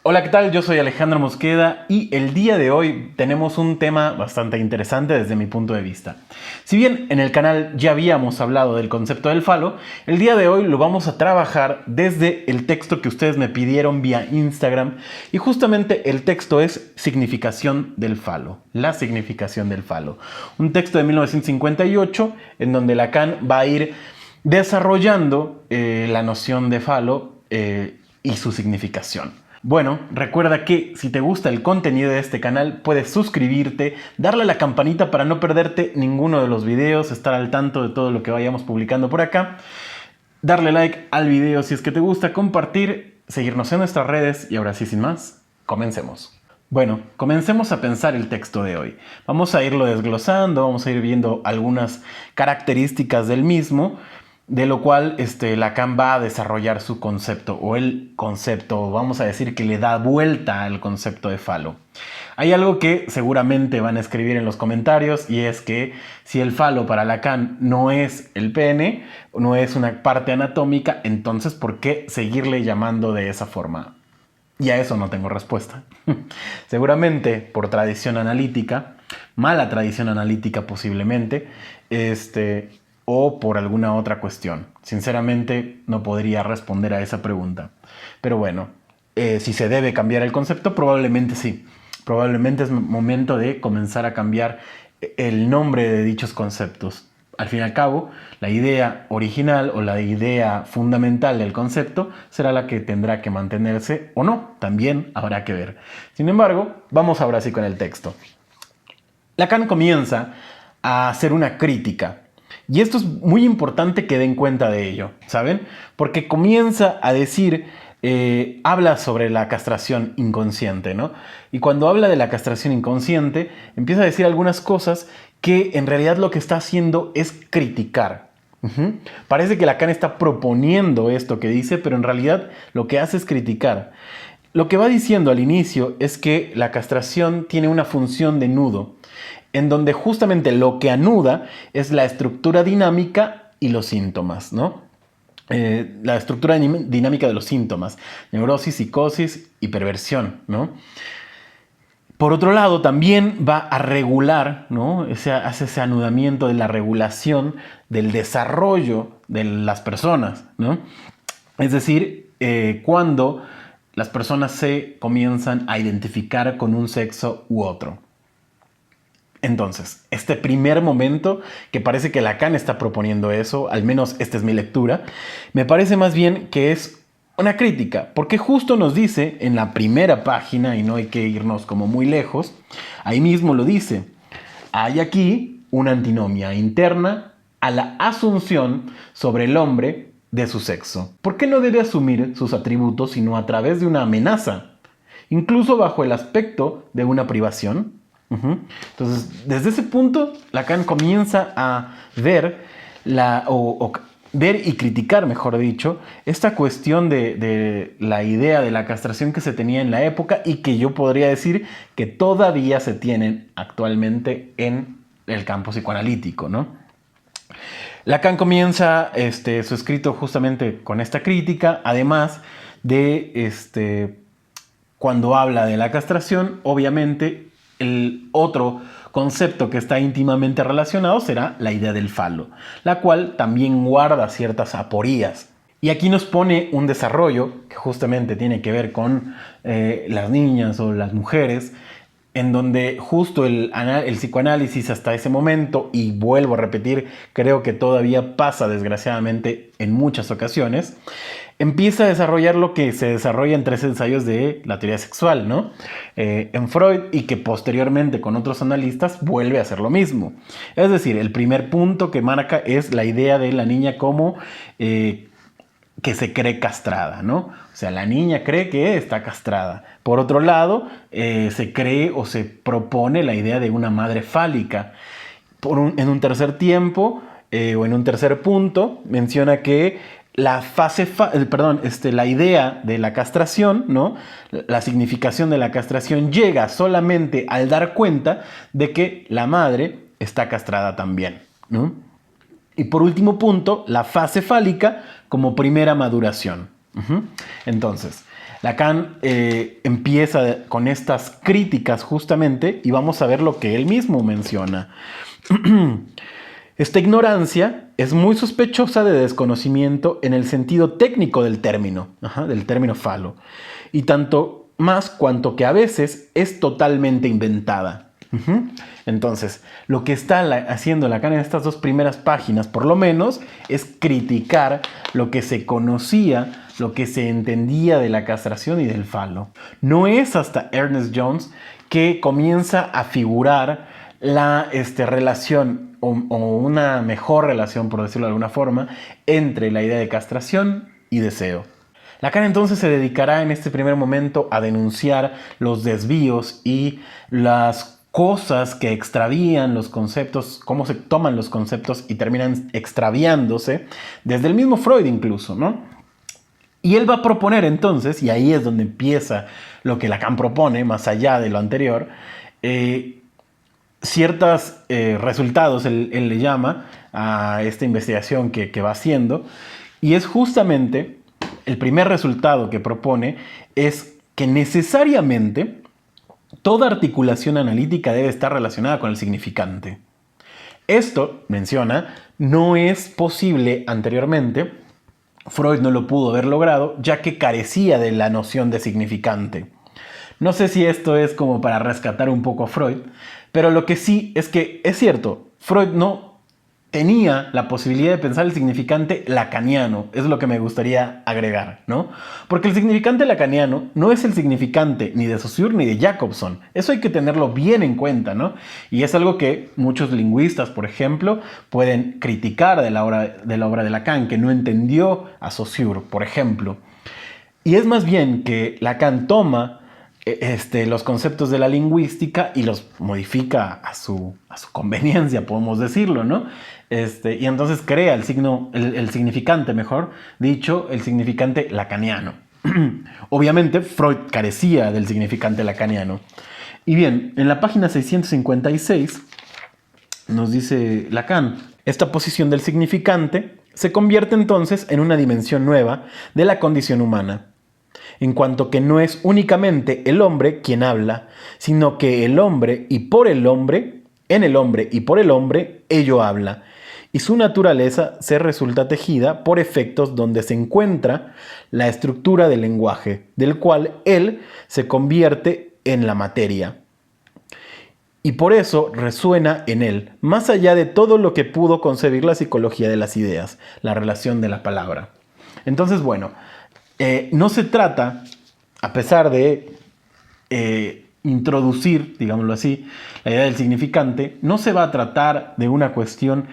Hola, ¿qué tal? Yo soy Alejandro Mosqueda y el día de hoy tenemos un tema bastante interesante desde mi punto de vista. Si bien en el canal ya habíamos hablado del concepto del falo, el día de hoy lo vamos a trabajar desde el texto que ustedes me pidieron vía Instagram y justamente el texto es significación del falo, la significación del falo. Un texto de 1958 en donde Lacan va a ir desarrollando la noción de falo y su significación. Bueno, recuerda que si te gusta el contenido de este canal, puedes suscribirte, darle a la campanita para no perderte ninguno de los videos, estar al tanto de todo lo que vayamos publicando por acá, darle like al video si es que te gusta, compartir, seguirnos en nuestras redes y ahora sí, sin más, comencemos. Bueno, comencemos a pensar el texto de hoy. Vamos a irlo desglosando, vamos a ir viendo algunas características del mismo, de lo cual Lacan va a desarrollar su concepto, o el concepto, vamos a decir que le da vuelta al concepto de falo. Hay algo que seguramente van a escribir en los comentarios, y es que si el falo para Lacan no es el pene, no es una parte anatómica, entonces ¿por qué seguirle llamando de esa forma? Y a eso no tengo respuesta. Seguramente por tradición analítica, mala tradición analítica posiblemente, o por alguna otra cuestión. Sinceramente no podría responder a esa pregunta. Pero bueno, si se debe cambiar el concepto, probablemente sí. Probablemente es momento de comenzar a cambiar el nombre de dichos conceptos. Al fin y al cabo, la idea original o la idea fundamental del concepto será la que tendrá que mantenerse o no. También habrá que ver. Sin embargo, vamos ahora sí con el texto. Lacan comienza a hacer una crítica. Y esto es muy importante que den cuenta de ello, ¿saben? Porque comienza a decir, habla sobre la castración inconsciente, ¿no? Y cuando habla de la castración inconsciente, empieza a decir algunas cosas que en realidad lo que está haciendo es criticar. Parece que Lacan está proponiendo esto que dice, pero en realidad lo que hace es criticar. Lo que va diciendo al inicio es que la castración tiene una función de nudo, en donde justamente lo que anuda es la estructura dinámica y los síntomas, ¿no? La estructura dinámica de los síntomas, neurosis, psicosis y perversión, ¿no? Por otro lado, también va a regular, ¿no? Hace ese anudamiento de la regulación del desarrollo de las personas, ¿no? Es decir, cuando las personas se comienzan a identificar con un sexo u otro. Entonces, este primer momento, que parece que Lacan está proponiendo eso, al menos esta es mi lectura, me parece más bien que es una crítica, porque justo nos dice en la primera página, y no hay que irnos como muy lejos, ahí mismo lo dice, hay aquí una antinomia interna a la asunción sobre el hombre de su sexo. ¿Por qué no debe asumir sus atributos sino a través de una amenaza, incluso bajo el aspecto de una privación? Entonces, desde ese punto, Lacan comienza a ver ver y criticar, mejor dicho, esta cuestión de la idea de la castración que se tenía en la época y que yo podría decir que todavía se tienen actualmente en el campo psicoanalítico, ¿no? Lacan comienza su escrito justamente con esta crítica, además de cuando habla de la castración, obviamente el otro concepto que está íntimamente relacionado será la idea del falo, la cual también guarda ciertas aporías. Y aquí nos pone un desarrollo que justamente tiene que ver con las niñas o las mujeres, en donde justo el psicoanálisis hasta ese momento, y vuelvo a repetir, creo que todavía pasa desgraciadamente en muchas ocasiones, empieza a desarrollar lo que se desarrolla en 3 ensayos de la teoría sexual, ¿no? En Freud, y que posteriormente con otros analistas vuelve a hacer lo mismo. Es decir, el primer punto que marca es la idea de la niña como que se cree castrada, ¿no? O sea, la niña cree que está castrada. Por otro lado, se cree o se propone la idea de una madre fálica. En un tercer tiempo, o en un tercer punto, menciona que la la idea de la castración, ¿no? La significación de la castración llega solamente al dar cuenta de que la madre está castrada también, ¿no? Y por último punto, la fase fálica como primera maduración. Entonces, Lacan empieza con estas críticas justamente y vamos a ver lo que él mismo menciona. Esta ignorancia es muy sospechosa de desconocimiento en el sentido técnico del término falo, y tanto más cuanto que a veces es totalmente inventada. Entonces, lo que está haciendo Lacan en estas 2 primeras páginas, por lo menos, es criticar lo que se conocía, lo que se entendía de la castración y del falo. No es hasta Ernest Jones que comienza a figurar la relación o una mejor relación, por decirlo de alguna forma, entre la idea de castración y deseo. Lacan entonces se dedicará en este primer momento a denunciar los desvíos y las cosas que extravían los conceptos, cómo se toman los conceptos y terminan extraviándose, desde el mismo Freud incluso, ¿no? Y él va a proponer entonces, y ahí es donde empieza lo que Lacan propone, más allá de lo anterior, ciertos resultados, él le llama a esta investigación que va haciendo, y es justamente el primer resultado que propone es que necesariamente toda articulación analítica debe estar relacionada con el significante. Esto, menciona, no es posible anteriormente. Freud no lo pudo haber logrado, ya que carecía de la noción de significante. No sé si esto es como para rescatar un poco a Freud, pero lo que sí es que es cierto, Freud no tenía la posibilidad de pensar el significante lacaniano, es lo que me gustaría agregar, ¿no? Porque el significante lacaniano no es el significante ni de Saussure ni de Jacobson. Eso hay que tenerlo bien en cuenta, ¿no? Y es algo que muchos lingüistas, por ejemplo, pueden criticar de la obra de Lacan, que no entendió a Saussure, por ejemplo. Y es más bien que Lacan toma los conceptos de la lingüística y los modifica a su conveniencia, podemos decirlo, ¿no? Y entonces crea el significante, mejor dicho, el significante lacaniano. Obviamente, Freud carecía del significante lacaniano. Y bien, en la página 656 nos dice Lacan, esta posición del significante se convierte entonces en una dimensión nueva de la condición humana, en cuanto que no es únicamente el hombre quien habla, sino que el hombre y por el hombre, en el hombre y por el hombre, ello habla, y su naturaleza se resulta tejida por efectos donde se encuentra la estructura del lenguaje, del cual él se convierte en la materia. Y por eso resuena en él, más allá de todo lo que pudo concebir la psicología de las ideas, la relación de la palabra. Entonces, bueno, no se trata, a pesar de introducir, digámoslo así, la idea del significante, no se va a tratar de una cuestión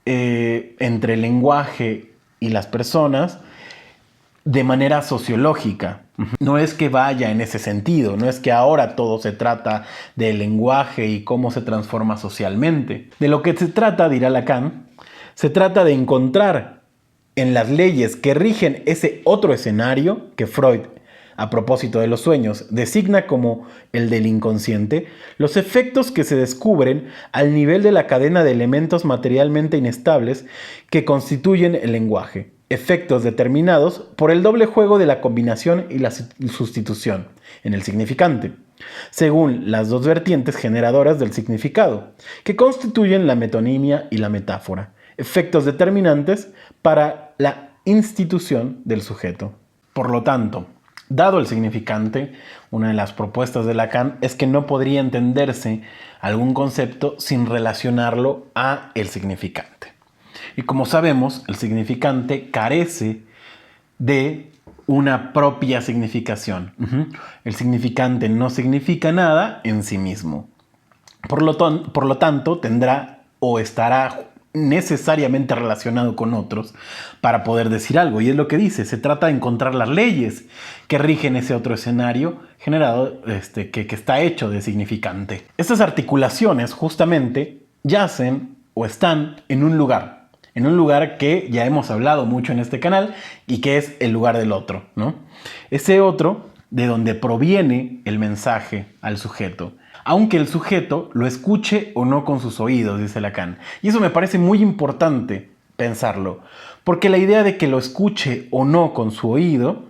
entre el lenguaje y las personas de manera sociológica. No es que vaya en ese sentido, no es que ahora todo se trata del lenguaje y cómo se transforma socialmente. De lo que se trata, dirá Lacan, se trata de encontrar en las leyes que rigen ese otro escenario que Freud, a propósito de los sueños, designa como el del inconsciente, los efectos que se descubren al nivel de la cadena de elementos materialmente inestables que constituyen el lenguaje, efectos determinados por el doble juego de la combinación y la sustitución en el significante, según las dos vertientes generadoras del significado, que constituyen la metonimia y la metáfora, efectos determinantes para la institución del sujeto. Por lo tanto, dado el significante, una de las propuestas de Lacan es que no podría entenderse algún concepto sin relacionarlo a el significante. Y como sabemos, el significante carece de una propia significación. El significante no significa nada en sí mismo. Por lo tanto, tendrá o estará necesariamente relacionado con otros para poder decir algo. Y es lo que dice, se trata de encontrar las leyes que rigen ese otro escenario generado, que está hecho de significante. Estas articulaciones justamente yacen o están en un lugar que ya hemos hablado mucho en este canal y que es el lugar del otro, ¿no? Ese otro de donde proviene el mensaje al sujeto, aunque el sujeto lo escuche o no con sus oídos, dice Lacan. Y eso me parece muy importante pensarlo, porque la idea de que lo escuche o no con su oído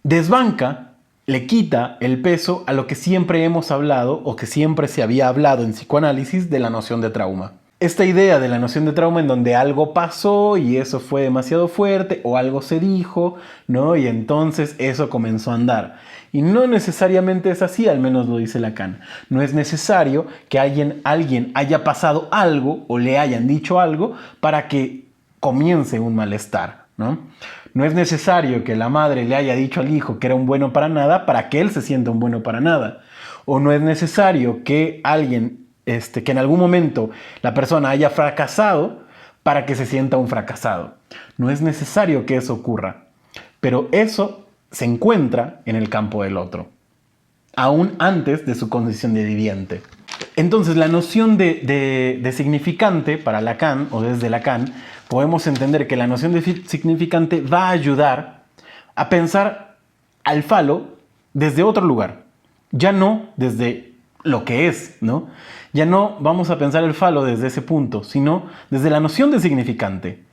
desbanca, le quita el peso a lo que siempre hemos hablado o que siempre se había hablado en psicoanálisis de la noción de trauma. Esta idea de la noción de trauma en donde algo pasó y eso fue demasiado fuerte o algo se dijo, ¿no? Y entonces eso comenzó a andar. Y no necesariamente es así, al menos lo dice Lacan. No es necesario que alguien haya pasado algo o le hayan dicho algo para que comience un malestar, ¿no? No es necesario que la madre le haya dicho al hijo que era un bueno para nada para que él se sienta un bueno para nada. O no es necesario que alguien, que en algún momento la persona haya fracasado para que se sienta un fracasado. No es necesario que eso ocurra. Pero eso se encuentra en el campo del otro, aún antes de su condición de viviente. Entonces, la noción de significante para Lacan, o desde Lacan, podemos entender que la noción de significante va a ayudar a pensar al falo desde otro lugar. Ya no desde lo que es, ¿no? Ya no vamos a pensar el falo desde ese punto, sino desde la noción de significante.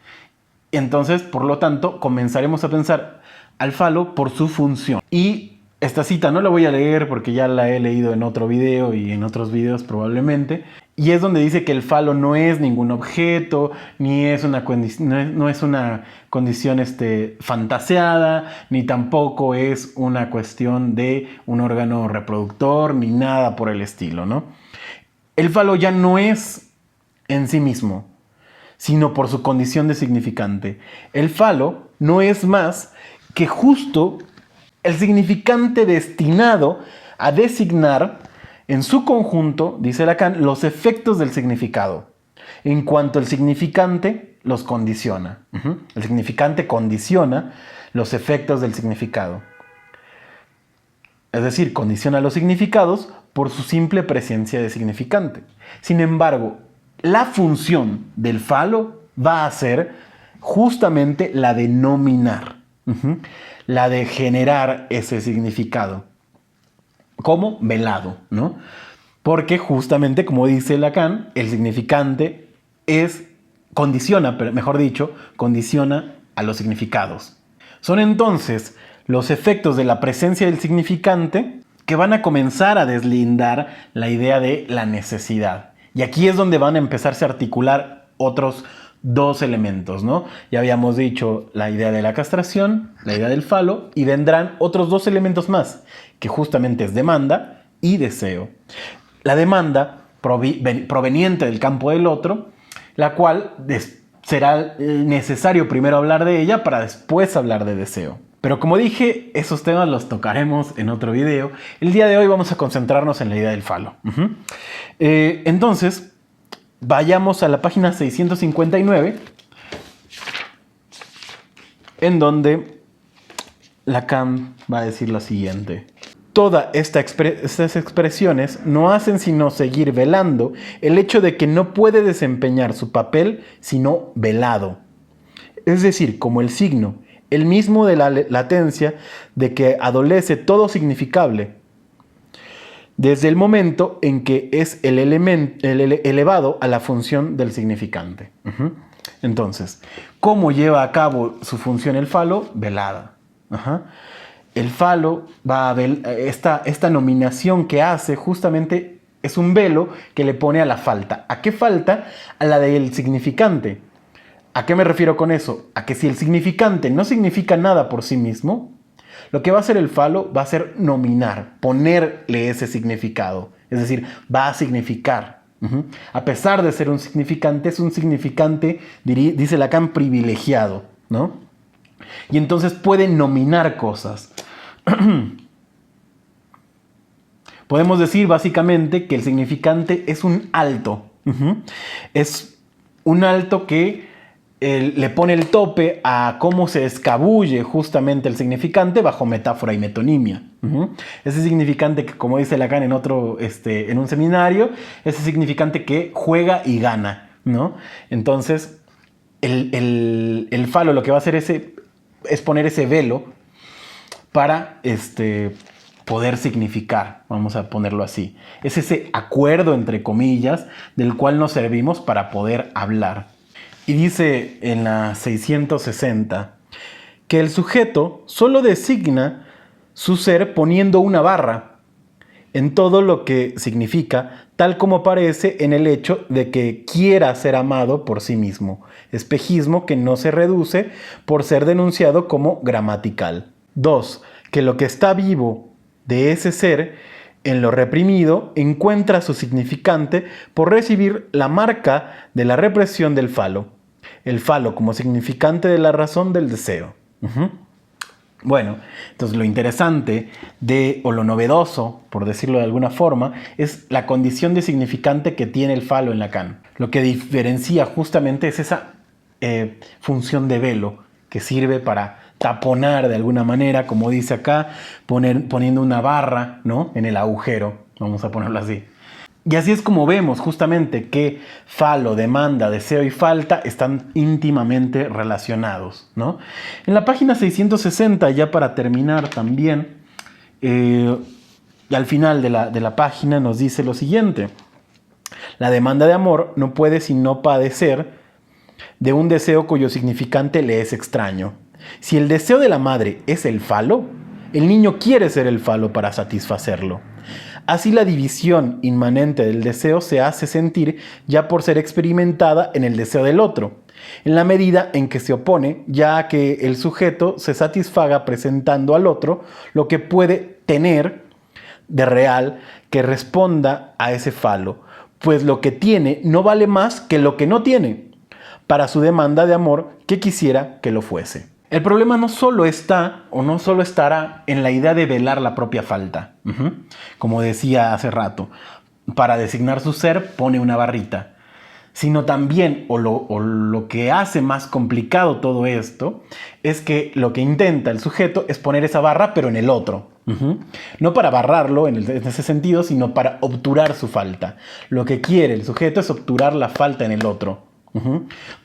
Entonces, por lo tanto, comenzaremos a pensar al falo por su función. Y esta cita no la voy a leer porque ya la he leído en otro video y en otros videos probablemente. Y es donde dice que el falo no es ningún objeto, ni es una no es una condición fantaseada, ni tampoco es una cuestión de un órgano reproductor, ni nada por el estilo, ¿no? El falo ya no es en sí mismo, sino por su condición de significante. El falo no es más que justo el significante destinado a designar en su conjunto, dice Lacan, los efectos del significado, en cuanto el significante los condiciona. El significante condiciona los efectos del significado. Es decir, condiciona los significados por su simple presencia de significante. Sin embargo, la función del falo va a ser justamente la de nominar, la de generar ese significado. Como velado, ¿no? Porque justamente, como dice Lacan, el significante condiciona a los significados. Son entonces los efectos de la presencia del significante que van a comenzar a deslindar la idea de la necesidad. Y aquí es donde van a empezarse a articular otros dos elementos, ¿no? Ya habíamos dicho la idea de la castración, la idea del falo, y vendrán otros dos elementos más, que justamente es demanda y deseo. La demanda proveniente del campo del otro, la cual será necesario primero hablar de ella para después hablar de deseo. Pero como dije, esos temas los tocaremos en otro video. El día de hoy vamos a concentrarnos en la idea del falo. Entonces, vayamos a la página 659, en donde Lacan va a decir lo siguiente. Todas estas expresiones no hacen sino seguir velando el hecho de que no puede desempeñar su papel sino velado. Es decir, como el signo, el mismo de la latencia de que adolece todo significable, desde el momento en que es el elevado a la función del significante. Entonces, ¿cómo lleva a cabo su función el falo? Velada. El falo va a ver esta nominación que hace justamente es un velo que le pone a la falta. ¿A qué falta? A la del significante. ¿A qué me refiero con eso? A que si el significante no significa nada por sí mismo, lo que va a hacer el falo va a ser nominar, ponerle ese significado. Es decir, va a significar. A pesar de ser un significante, es un significante, dice Lacan, privilegiado, ¿no? Y entonces puede nominar cosas. Podemos decir básicamente que el significante es un alto. Es un alto que le pone el tope a cómo se escabulle justamente el significante bajo metáfora y metonimia. Ese significante que, como dice Lacan en un seminario, ese significante que juega y gana, ¿no? Entonces, el falo lo que va a hacer es poner ese velo para poder significar, vamos a ponerlo así. Es ese acuerdo, entre comillas, del cual nos servimos para poder hablar. Y dice en la 660 que el sujeto solo designa su ser poniendo una barra en todo lo que significa, tal como aparece en el hecho de que quiera ser amado por sí mismo, espejismo que no se reduce por ser denunciado como gramatical. 2. Que lo que está vivo de ese ser en lo reprimido encuentra su significante por recibir la marca de la represión del falo. El falo como significante de la razón del deseo. Bueno, entonces lo interesante o lo novedoso, por decirlo de alguna forma, es la condición de significante que tiene el falo en Lacan. Lo que diferencia justamente es esa función de velo que sirve para taponar de alguna manera, como dice acá, poniendo una barra, ¿no?, en el agujero, vamos a ponerlo así. Y así es como vemos justamente que falo, demanda, deseo y falta están íntimamente relacionados, ¿no? En la página 660, ya para terminar también, al final de la página nos dice lo siguiente: la demanda de amor no puede sino padecer de un deseo cuyo significante le es extraño. Si el deseo de la madre es el falo, el niño quiere ser el falo para satisfacerlo. Así la división inmanente del deseo se hace sentir ya por ser experimentada en el deseo del otro, en la medida en que se opone ya a que el sujeto se satisfaga presentando al otro lo que puede tener de real que responda a ese falo, pues lo que tiene no vale más que lo que no tiene, para su demanda de amor que quisiera que lo fuese. El problema no solo está o no solo estará en la idea de velar la propia falta. Como decía hace rato, para designar su ser pone una barrita. Sino también, o lo que hace más complicado todo esto, es que lo que intenta el sujeto es poner esa barra, pero en el otro. No para barrarlo en ese sentido, sino para obturar su falta. Lo que quiere el sujeto es obturar la falta en el otro,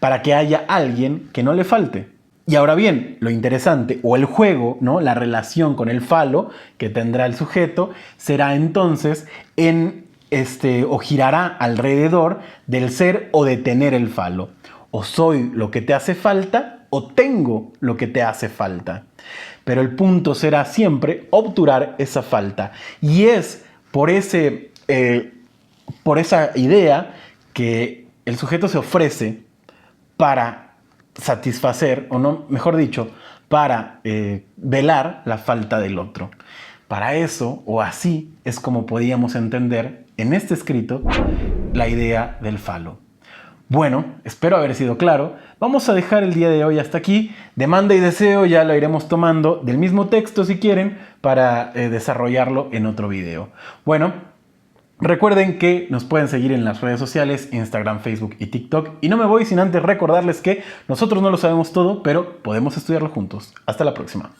para que haya alguien que no le falte. Y ahora bien, lo interesante, o el juego, ¿no?, la relación con el falo que tendrá el sujeto, será entonces o girará alrededor del ser o de tener el falo. O soy lo que te hace falta, o tengo lo que te hace falta. Pero el punto será siempre obturar esa falta. Y es por esa idea que el sujeto se ofrece para satisfacer, o no, mejor dicho, para velar la falta del otro. Para eso, o así, es como podíamos entender en este escrito la idea del falo. Bueno, espero haber sido claro. Vamos a dejar el día de hoy hasta aquí. Demanda y deseo ya lo iremos tomando del mismo texto si quieren para desarrollarlo en otro video. Bueno, recuerden que nos pueden seguir en las redes sociales, Instagram, Facebook y TikTok. Y no me voy sin antes recordarles que nosotros no lo sabemos todo, pero podemos estudiarlo juntos. Hasta la próxima.